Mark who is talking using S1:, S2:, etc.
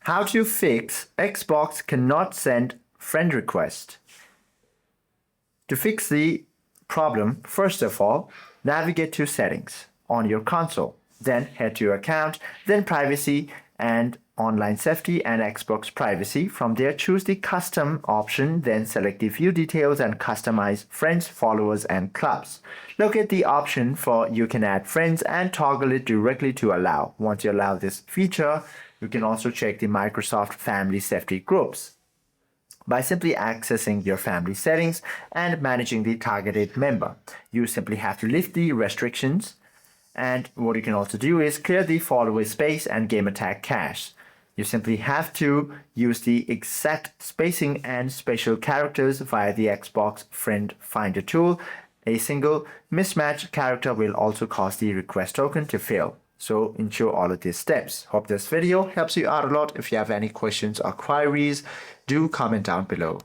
S1: How to fix Xbox cannot send friend request. To fix the problem, first of all, navigate to Settings on your console. Then head to Account, then Privacy and Online Safety and Xbox Privacy. From there, choose the Custom option, then select the View Details and customize Friends, Followers and Clubs. Locate the option for You Can Add Friends and toggle it directly to Allow. Once you allow this feature, you can also check the Microsoft Family Safety Groups by simply accessing your family settings and managing the targeted member. You simply have to lift the restrictions, and what you can also do is clear the follower space and gamertag cache. You simply have to use the exact spacing and special characters via the Xbox Friend Finder tool. A single mismatched character will also cause the request token to fail. So ensure all of these steps. Hope this video helps you out a lot. If you have any questions or queries, do comment down below.